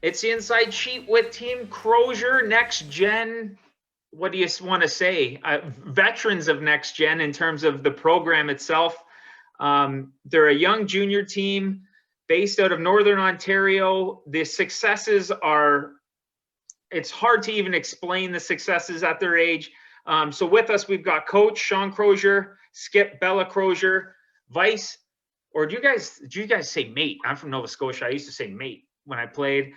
It's the Inside Sheet with Team Croisier, Next Gen. What do you want to say? Veterans of Next Gen in terms of the program itself. They're a young junior team based out of Northern Ontario. The successes are, it's hard to even explain the successes at their age. So with us, we've got Coach Sean Croisier, Skip Bella Croisier, Vice, or do you guys say mate? I'm from Nova Scotia. I used to say mate when I played.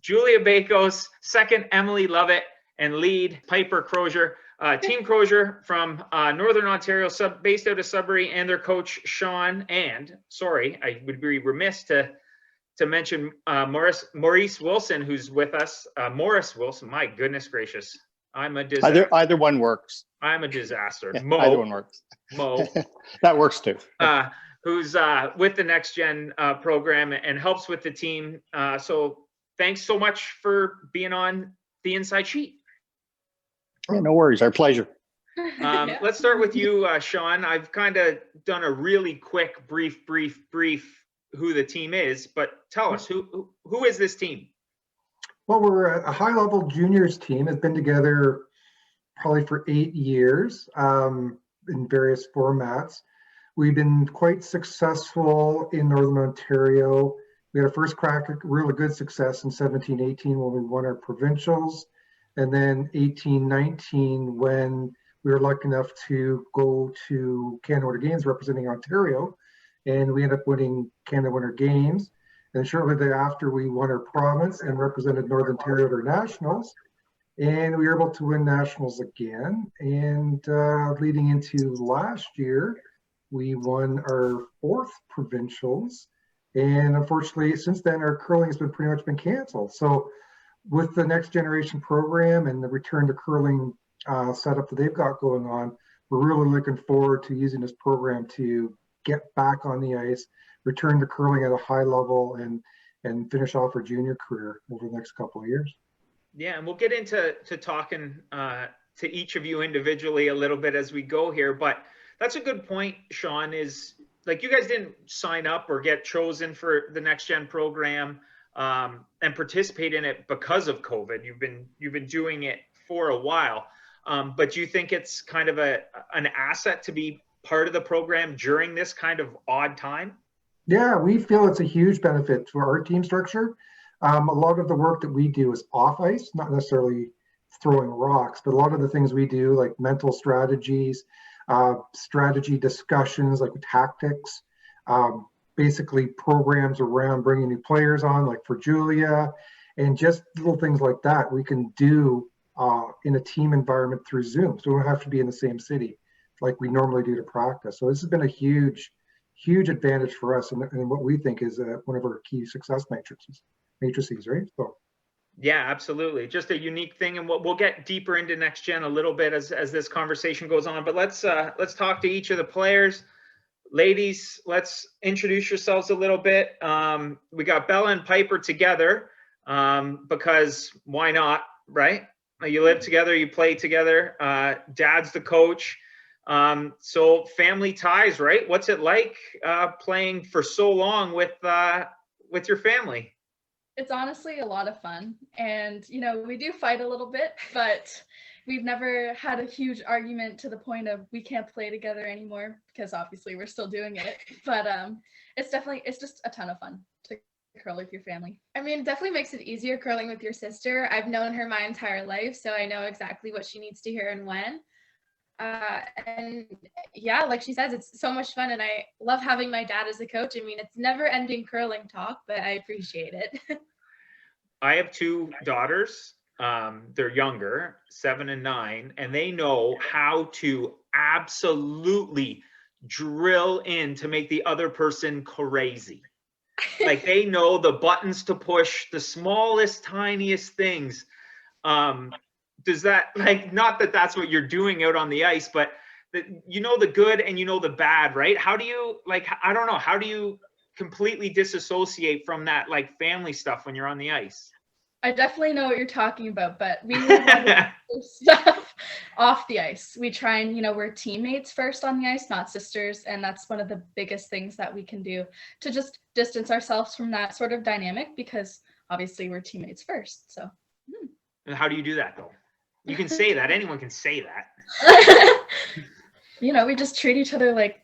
Julia Bakos, second Emily Lovett, and lead Piper Croisier. Team Croisier from Northern Ontario, based out of Sudbury, and their coach Sean. And sorry, I would be remiss to mention Maurice Wilson, who's with us. Morris Wilson, my goodness gracious, I'm a disaster. Either one works. I'm a disaster. Yeah, either one works. Mo, that works too. Who's with the Next Gen program and helps with the team. So thanks so much for being on the Inside Sheet. Yeah, no worries. Our pleasure. Let's start with you, Sean. I've kind of done a really quick, brief who the team is, but tell us, who is this team? Well, we're a high-level juniors team. It's been together probably for 8 years in various formats. We've been quite successful in Northern Ontario. We had a first crack at really good success in 17-18 when we won our provincials, and then 18-19 when we were lucky enough to go to Canada Winter Games representing Ontario, and we ended up winning Canada Winter Games. And shortly thereafter, we won our province and represented Northern Ontario at our nationals, and we were able to win nationals again. And leading into last year, we won our 4th provincials, and unfortunately, since then, our curling has been pretty much been canceled. So, with the Next Generation program and the return to curling setup that they've got going on, we're really looking forward to using this program to get back on the ice, return to curling at a high level, and finish off our junior career over the next couple of years. Yeah, and we'll get into talking to each of you individually a little bit as we go here, but that's a good point, Sean, is like you guys didn't sign up or get chosen for the Next Gen program and participate in it because of COVID. You've been doing it for a while, but do you think it's kind of an asset to be part of the program during this kind of odd time? Yeah, we feel it's a huge benefit to our team structure. A lot of the work that we do is off ice, not necessarily throwing rocks, but a lot of the things we do, like mental strategies, strategy discussions, like tactics, basically programs around bringing new players on, like for Julia, and just little things like that we can do in a team environment through Zoom. So we don't have to be in the same city like we normally do to practice. So this has been a huge advantage for us, and what we think is one of our key success matrices, right? So. Yeah, absolutely. Just a unique thing, and we'll get deeper into Next Gen a little bit as this conversation goes on. But let's talk to each of the players. Ladies, let's introduce yourselves a little bit. We got Bella and Piper together because why not, right? You live together, you play together. Dad's the coach. So family ties, right? What's it like playing for so long with your family? It's honestly a lot of fun, and we do fight a little bit, but we've never had a huge argument to the point of we can't play together anymore, because obviously we're still doing it. But it's just a ton of fun to curl with your family. I mean, it definitely makes it easier curling with your sister. I've known her my entire life, so I know exactly what she needs to hear and when. And yeah, like she says, it's so much fun, and I love having my dad as a coach. I mean, it's never ending curling talk, but I appreciate it. I have 2 daughters. They're younger, 7 and 9, and they know how to absolutely drill in to make the other person crazy. Like they know the buttons to push, the smallest, tiniest things. Does that, like, not that that's what you're doing out on the ice, but the good and the bad, right? How do you, like, I don't know, how do you completely disassociate from that, like, family stuff when you're on the ice? I definitely know what you're talking about, but we have stuff off the ice. We try and, we're teammates first on the ice, not sisters. And that's one of the biggest things that we can do to just distance ourselves from that sort of dynamic, because obviously we're teammates first. So And how do you do that though? You can say that. Anyone can say that. we just treat each other like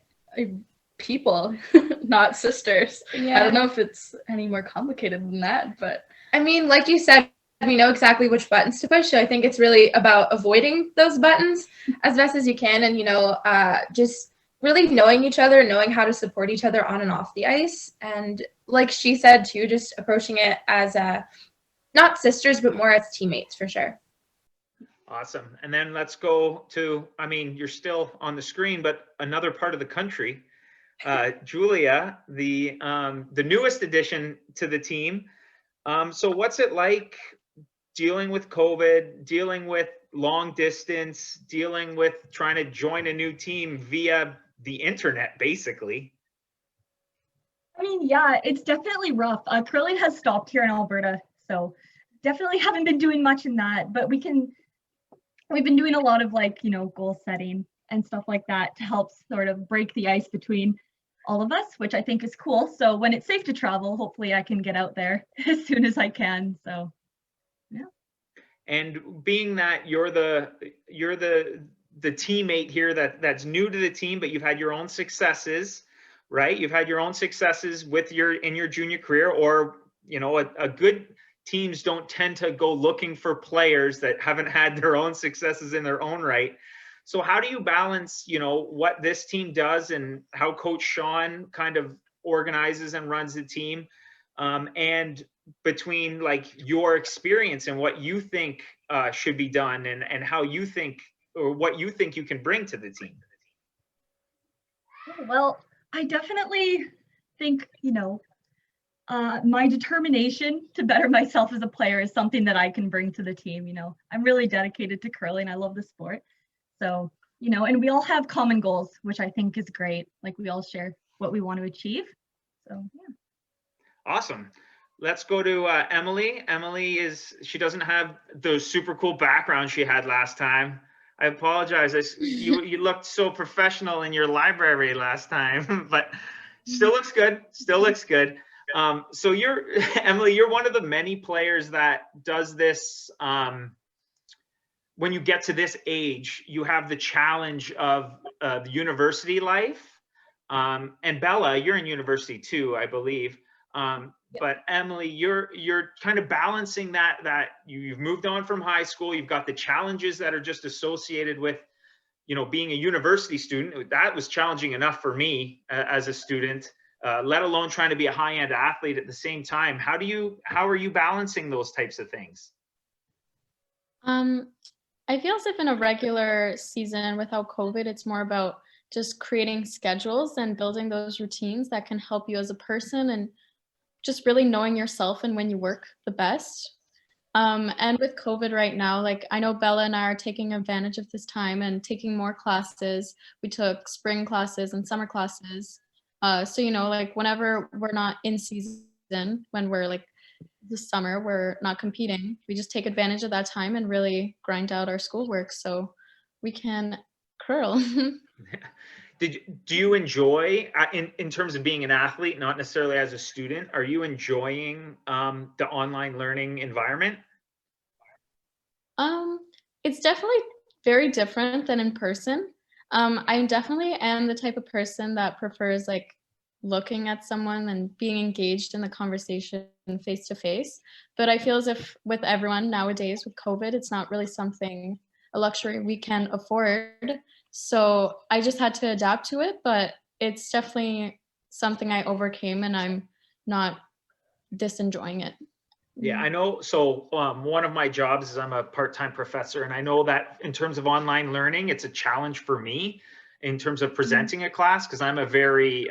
people, not sisters. Yeah. I don't know if it's any more complicated than that, but I mean, like you said, we know exactly which buttons to push. So I think it's really about avoiding those buttons as best as you can, and just really knowing each other, knowing how to support each other on and off the ice, and like she said too, just approaching it as not sisters, but more as teammates for sure. Awesome. And then let's go to, I mean, you're still on the screen, but another part of the country, Julia, the newest addition to the team. So what's it like dealing with COVID, dealing with long distance, dealing with trying to join a new team via the internet, basically? I mean, yeah, it's definitely rough. Curling has stopped here in Alberta, so definitely haven't been doing much in that, but we've been doing a lot of goal setting and stuff like that to help sort of break the ice between all of us, which I think is cool. So when it's safe to travel, hopefully I can get out there as soon as I can. So yeah. And being that you're the teammate here that's new to the team, but you've had your own successes, right? You've had your own successes in your junior career, or a good teams don't tend to go looking for players that haven't had their own successes in their own right. So how do you balance, what this team does and how Coach Sean kind of organizes and runs the team, and between your experience and what you think should be done, and how you think, or what you think you can bring to the team? Well, I definitely think, my determination to better myself as a player is something that I can bring to the team. I'm really dedicated to curling. I love the sport. So, and we all have common goals, which I think is great. Like, we all share what we want to achieve. So, yeah. Awesome. Let's go to Emily. Emily she doesn't have the super cool background she had last time. I apologize. You looked so professional in your library last time, but still looks good. Still looks good. So Emily, you're one of the many players that does this. When you get to this age, you have the challenge of the university life. And Bella, you're in university too, I believe. But Emily, you're kind of balancing that you've moved on from high school. You've got the challenges that are just associated with, being a university student. That was challenging enough for me as a student, let alone trying to be a high-end athlete at the same time. How are you balancing those types of things? I feel as if in a regular season without COVID, it's more about just creating schedules and building those routines that can help you as a person, and just really knowing yourself and when you work the best. And with COVID right now, I know Bella and I are taking advantage of this time and taking more classes. We took spring classes and summer classes. So, whenever we're not in season, when we're this summer, we're not competing, we just take advantage of that time and really grind out our schoolwork so we can curl. Do you enjoy, in terms of being an athlete, not necessarily as a student, are you enjoying the online learning environment? It's definitely very different than in person. I definitely am the type of person that prefers looking at someone and being engaged in the conversation face to face. But I feel as if with everyone nowadays with COVID, it's not really a luxury we can afford. So I just had to adapt to it, but it's definitely something I overcame, and I'm not disenjoying it. Yeah, I know. So one of my jobs is I'm a part-time professor, and I know that in terms of online learning, it's a challenge for me in terms of presenting a class, because I'm a very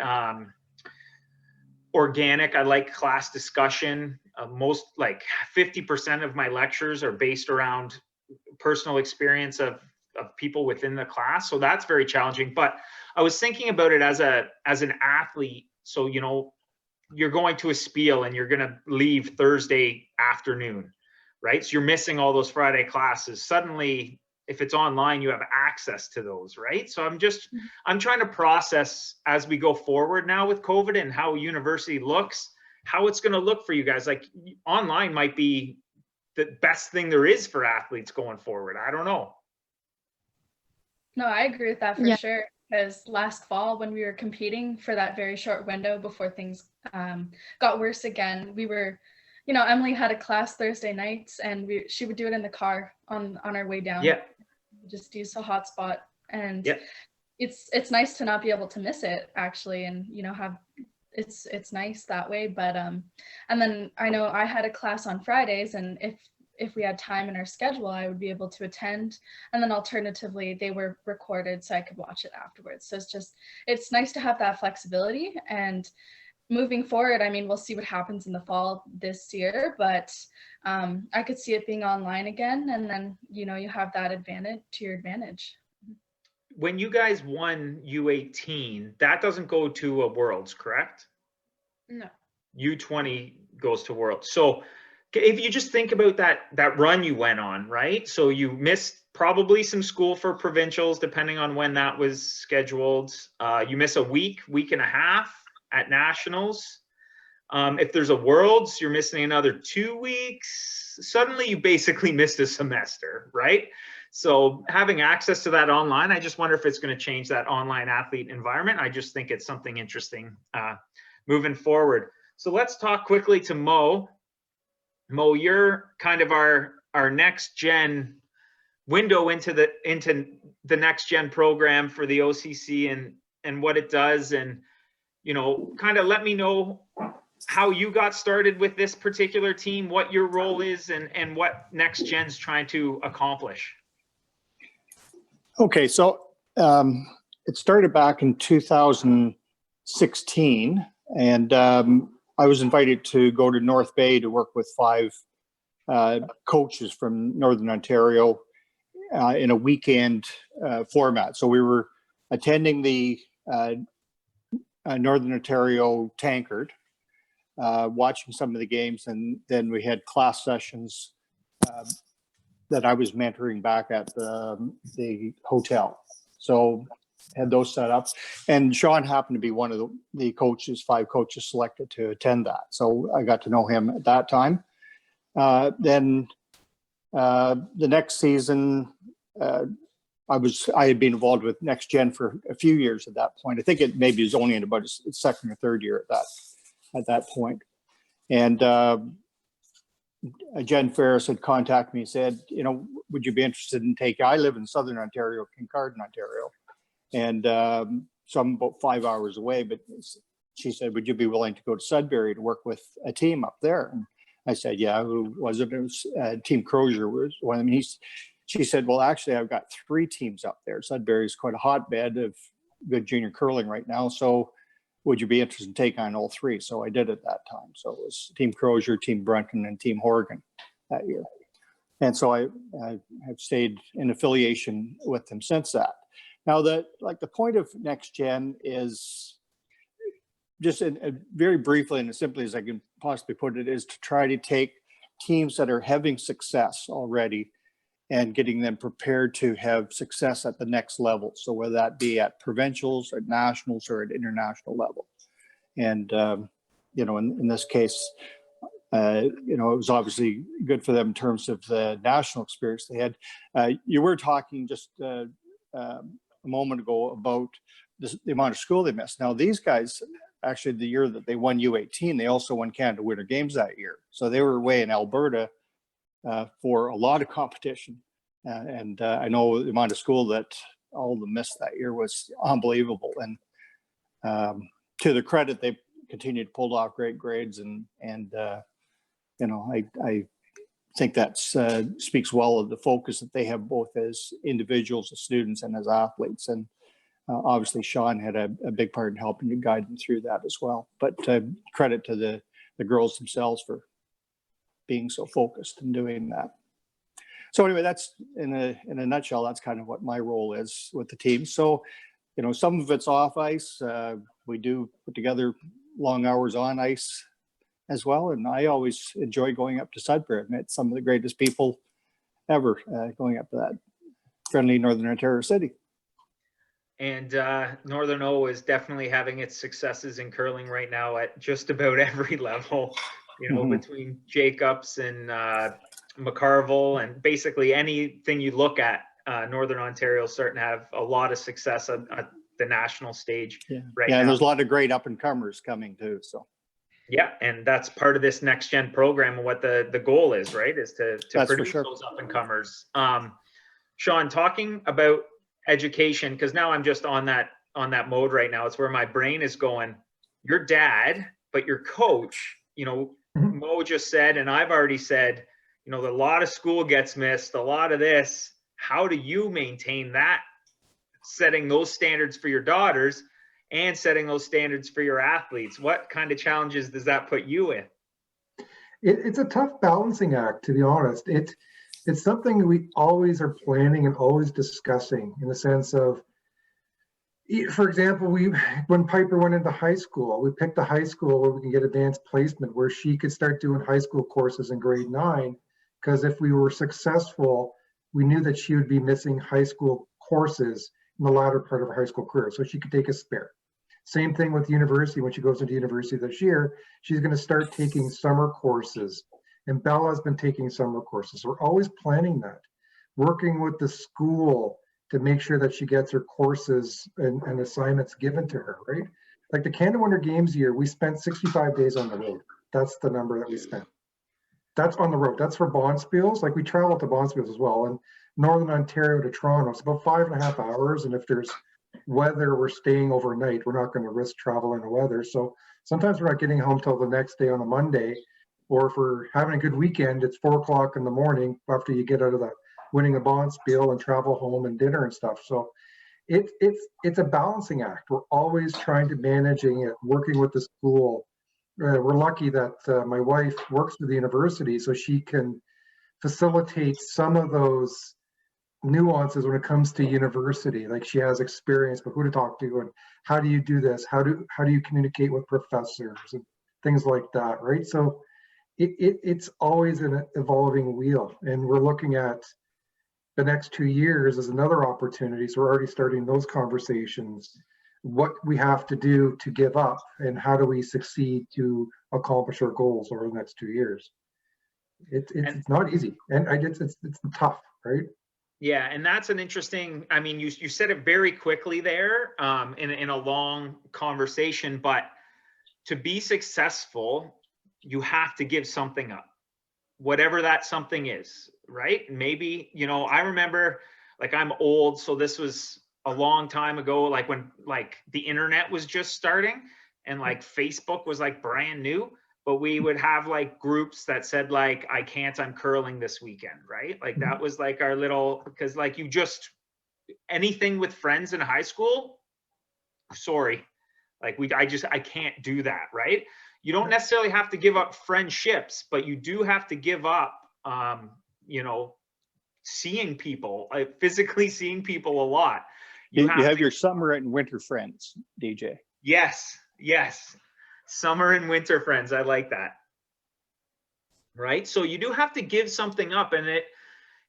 organic. I like class discussion. Most 50% of my lectures are based around personal experience of people within the class. So that's very challenging. But I was thinking about it as an athlete. So, you're going to a spiel and you're going to leave Thursday afternoon, right? So you're missing all those Friday classes. Suddenly, if it's online, you have access to those, right? So I'm trying to process as we go forward now with COVID and how university looks, how it's going to look for you guys. Like online might be the best thing there is for athletes going forward. I don't know. No, I agree with that for Yeah. sure. Because last fall, when we were competing for that very short window before things got worse again, we were, Emily had a class Thursday nights, and she would do it in the car on our way down. Yeah. Just use a hotspot, and Yeah. it's nice to not be able to miss it actually, and have it's nice that way. But and then I know I had a class on Fridays, and if we had time in our schedule, I would be able to attend. And then alternatively, they were recorded so I could watch it afterwards. So it's nice to have that flexibility. And moving forward, I mean, we'll see what happens in the fall this year, but I could see it being online again. And then, you have that advantage to your advantage. When you guys won U18, that doesn't go to a Worlds, correct? No. U20 goes to Worlds. So if you just think about that run you went on, right? So you missed probably some school for provincials, depending on when that was scheduled. You miss a week and a half at nationals. If there's a Worlds, you're missing another 2 weeks. Suddenly you basically missed a semester, right? So having access to that online, I just wonder if it's going to change that online athlete environment. I just think it's something interesting moving forward. So let's talk quickly to Mo. Mo, you're kind of our next gen window into the next gen program for the OCC and what it does, and kind of let me know how you got started with this particular team, what your role is, and what next gen's trying to accomplish. Okay, so it started back in 2016, and I was invited to go to North Bay to work with 5 coaches from Northern Ontario in a weekend format. So we were attending the Northern Ontario Tankard, watching some of the games, and then we had class sessions that I was mentoring back at the hotel. So had those set up, and Sean happened to be one of the coaches, 5 coaches selected to attend that. So I got to know him at that time. Then the next season, I had been involved with Next Gen for a few years at that point. I think it maybe was only in about its second or third year at that point. And Jen Ferris had contacted me and said, would you be interested in taking? I live in Southern Ontario, Kincardine, Ontario. And so I'm about 5 hours away, but she said, would you be willing to go to Sudbury to work with a team up there? And I said, yeah. Who was it? It was Team Croisier was one of them. She said, well, actually, I've got 3 teams up there. Sudbury is quite a hotbed of good junior curling right now. So would you be interested in taking on all 3? So I did at that time. So it was Team Croisier, Team Brunton, and Team Horgan that year. And so I have stayed in affiliation with them since that. Now, the point of Next Gen is, just very briefly and as simply as I can possibly put it, is to try to take teams that are having success already and getting them prepared to have success at the next level. So whether that be at provincials, at nationals, or at international level. And, in this case, it was obviously good for them in terms of the national experience they had. You were talking just a moment ago about the amount of school they missed. Now, these guys, actually, the year that they won U18, they also won Canada Winter Games that year. So they were away in Alberta for a lot of competition. And I know the amount of school that all of them missed that year was unbelievable. And to the credit, they continued to pull off great grades. And I think that speaks well of the focus that they have both as individuals, as students, and as athletes. And obviously, Sean had a big part in helping to guide them through that as well. But credit to the girls themselves for being so focused and doing that. So anyway, that's in a nutshell, that's kind of what my role is with the team. So, some of it's off ice. We do put together long hours on ice as well. And I always enjoy going up to Sudbury. I've met some of the greatest people ever going up to that friendly Northern Ontario city. And Northern O is definitely having its successes in curling right now at just about every level, you know, between Jacobs and McCarville, and basically anything you look at, Northern Ontario is starting to have a lot of success at the national stage right now. And there's a lot of great up and comers coming too. So yeah, and that's part of this next gen program, and what the goal is, right? Is to produce those up and comers. Sean, talking about education, because now I'm just on that mode right now. It's where my brain is going. Your dad, but your coach, you know, Mo just said, and I've already said, you know, a lot of school gets missed, a lot of this. How do you maintain that, setting those standards for your daughters and setting those standards for your athletes? What kind of challenges does that put you in? It's a tough balancing act, to be honest. It's something we always are planning and always discussing, in the sense of, for example, when Piper went into high school, we picked a high school where we can get advanced placement, where she could start doing high school courses in grade 9, because if we were successful, we knew that she would be missing high school courses in the latter part of her high school career, so she could take a spare. Same thing with university. When she goes into university this year, she's going to start taking summer courses, and Bella's been taking summer courses. We're always planning that, working with the school to make sure that she gets her courses and assignments given to her, right? Like the Canada Winter Games year, we spent 65 days on the road. That's the number that we spent. That's on the road. That's for Bonspiels. Like we travel to Bonspiels as well. And Northern Ontario to Toronto, it's about 5.5 hours. And if there's weather, we're staying overnight. We're not going to risk traveling the weather. So sometimes we're not getting home till the next day on a Monday. Or if we're having a good weekend, it's 4 o'clock in the morning after you get out of the winning a Bonspiel and travel home and dinner and stuff. So it's a balancing act. We're always trying to managing it, working with the school. We're lucky that my wife works for the university, so she can facilitate some of those nuances when it comes to university. Like she has experience with who to talk to and how do you do this? How do you communicate with professors and things like that, right? So it's always an evolving wheel, and we're looking at the next 2 years as another opportunity. So we're already starting those conversations. What we have to do to give up, and how do we succeed to accomplish our goals over the next 2 years? It's not easy, and it's tough, right? Yeah, and that's an interesting. I mean, you said it very quickly there, in a long conversation, but to be successful, you have to give something up, whatever that something is, right? Maybe, you know, I remember, like, I'm old, so this was a long time ago, like when like the internet was just starting and like Facebook was like brand new, but we would have like groups that said like, I can't, I'm curling this weekend, right? Like that was like our little, because like you just, anything with friends in high school, sorry, like I can't do that, right? You don't necessarily have to give up friendships, but you do have to give up, you know, seeing people, physically seeing people a lot. You have your summer and winter friends, DJ. Yes. Summer and winter friends. I like that. Right. So you do have to give something up. And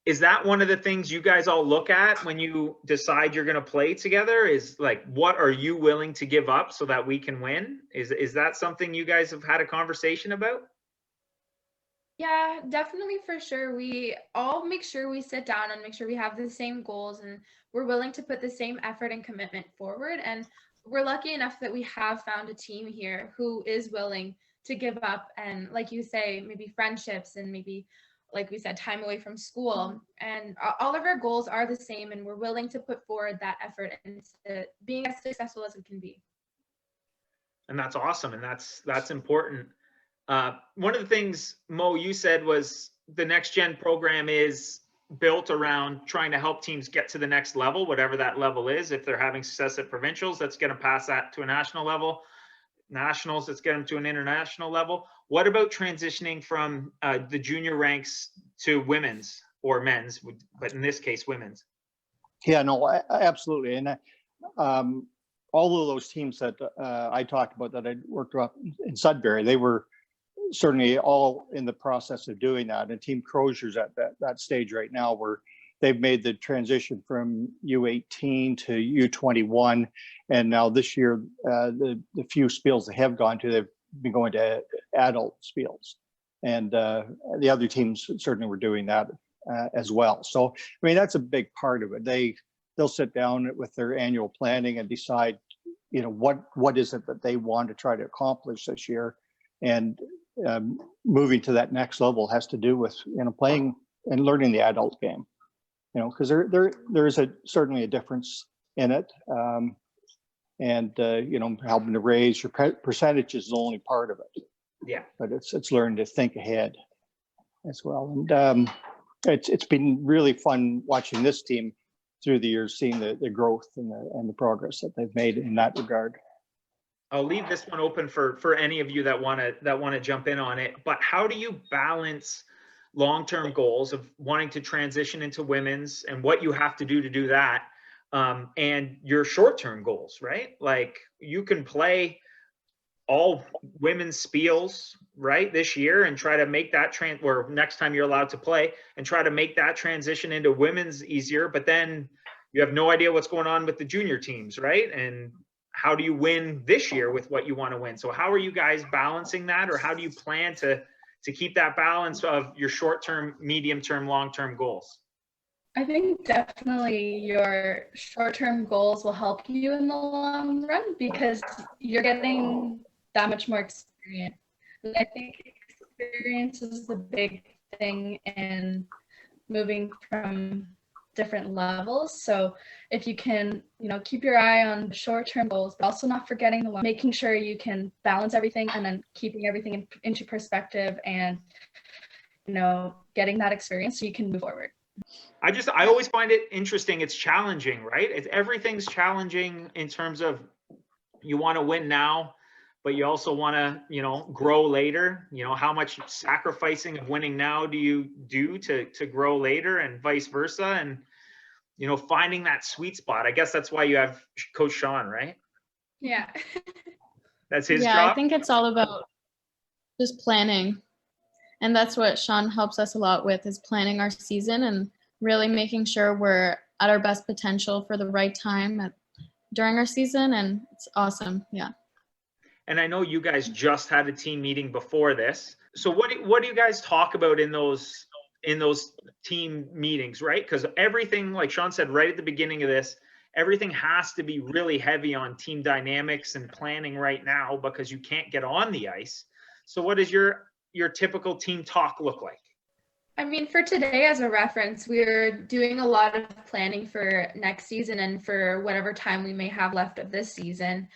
is that one of the things you guys all look at when you decide you're going to play together, is like, what are you willing to give up so that we can win? Is that something you guys have had a conversation about? Yeah, definitely, for sure. We all make sure we sit down and make sure we have the same goals and we're willing to put the same effort and commitment forward. And we're lucky enough that we have found a team here who is willing to give up, and like you say, maybe friendships and maybe, like we said, time away from school. And all of our goals are the same, and we're willing to put forward that effort into being as successful as we can be. And that's awesome. And that's important. One of the things, Mo, you said was the Next Gen program is built around trying to help teams get to the next level, whatever that level is. If they're having success at provincials, that's going to pass that to a national level. Nationals, let's get them to an international level. What about transitioning from the junior ranks to women's or men's, but in this case, women's? Yeah, no, absolutely. And all of those teams that I talked about that I worked up in Sudbury, they were certainly all in the process of doing that. And Team Croisier's at that stage right now, where they've made the transition from U18 to U21. And now this year, the few spiels they have gone to, they've been going to adult spiels. And the other teams certainly were doing that as well. So, I mean, that's a big part of it. They'll sit down with their annual planning and decide, you know, what is it that they want to try to accomplish this year. And moving to that next level has to do with, you know, playing and learning the adult game, you know, because there is certainly a difference in it. You know, helping to raise your percentage is only part of it. Yeah. But it's learning to think ahead as well. And it's been really fun watching this team through the years, seeing the growth and the progress that they've made in that regard. I'll leave this one open for any of you that want to jump in on it. But how do you balance long-term goals of wanting to transition into women's and what you have to do that, and your short-term goals, right? Like, you can play all women's spiels, right, this year and try to make that or next time you're allowed to play, and try to make that transition into women's easier. But then you have no idea what's going on with the junior teams, right? And how do you win this year with what you want to win? So how are you guys balancing that, or how do you plan to keep that balance of your short-term, medium-term, long-term goals? I think definitely your short-term goals will help you in the long run because you're getting that much more experience. And I think experience is the big thing in moving from different levels. So if you can, you know, keep your eye on short-term goals, but also not forgetting the long, making sure you can balance everything and then keeping everything into perspective and, you know, getting that experience so you can move forward. I always find it interesting. It's challenging, right? Everything's challenging in terms of you want to win now, but you also want to, you know, grow later. You know, how much sacrificing of winning now do you do to grow later, and vice versa? And, you know, finding that sweet spot. I guess that's why you have Coach Sean, right? Yeah. That's his Yeah, job. I think it's all about just planning. And that's what Sean helps us a lot with, is planning our season and really making sure we're at our best potential for the right time during our season. And it's awesome. Yeah. And I know you guys just had a team meeting before this. So what do you guys talk about in those team meetings, right? Because everything, like Sean said right at the beginning of this, everything has to be really heavy on team dynamics and planning right now because you can't get on the ice. So what does your typical team talk look like? I mean, for today, as a reference, we're doing a lot of planning for next season and for whatever time we may have left of this season,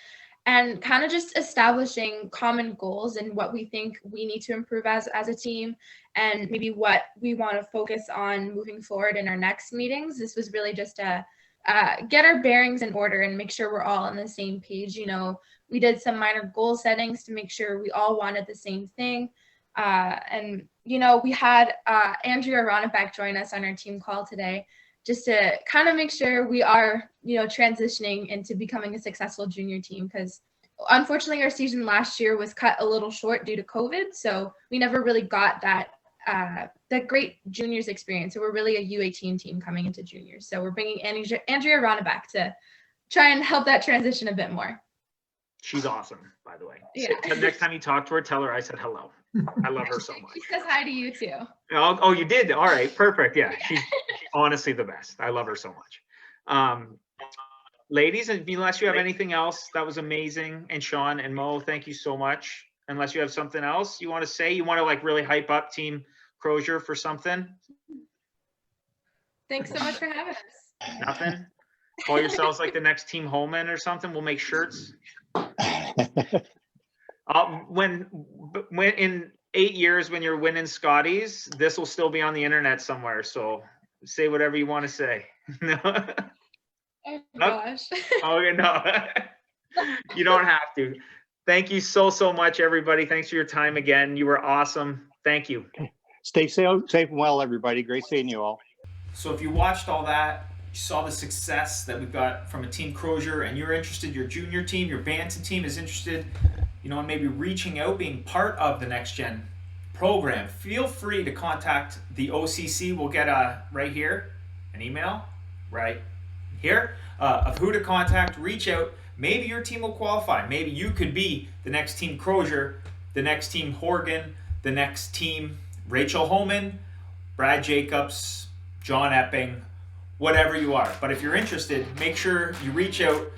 and kind of just establishing common goals and what we think we need to improve as a team, and maybe what we want to focus on moving forward in our next meetings. This was really just to get our bearings in order and make sure we're all on the same page. You know, we did some minor goal settings to make sure we all wanted the same thing. And, you know, we had Andrea Ronnebeck join us on our team call today just to kind of make sure we are, you know, transitioning into becoming a successful junior team, because unfortunately our season last year was cut a little short due to COVID. So we never really got that great juniors experience. So we're really a U18 team coming into juniors. So we're bringing Andrea Ronnebeck to try and help that transition a bit more. She's awesome, by the way. Yeah. So next time you talk to her, tell her I said hello. I love her so much. She says hi to you too. Oh, you did? All right, perfect. Yeah, she's honestly the best. I love her so much. Ladies, unless you have anything else, that was amazing. And Sean and Mo, thank you so much. Unless you have something else you want to say, you want to like really hype up Team Croisier for something? Thanks so much for having us. Nothing? Call yourselves like the next Team Holman or something. We'll make shirts. When in 8 years, when you're winning Scotties, this will still be on the internet somewhere. So say whatever you want to say. No. Oh gosh. Okay, no. You don't have to. Thank you so much, everybody. Thanks for your time again. You were awesome. Thank you. Stay safe and well, everybody. Great seeing you all. So if you watched all that, you saw the success that we've got from a Team Croisier, and you're interested, your junior team, your Bantam team is interested, you know, in maybe reaching out, being part of the Next Gen program, feel free to contact the OCC. We'll get right here. an email right here of who to contact. Reach out. Maybe your team will qualify. Maybe you could be the next team Croisier, the next team Horgan, the next team Rachel Homan, Brad Jacobs, John Epping, whatever you are. But if you're interested, make sure you reach out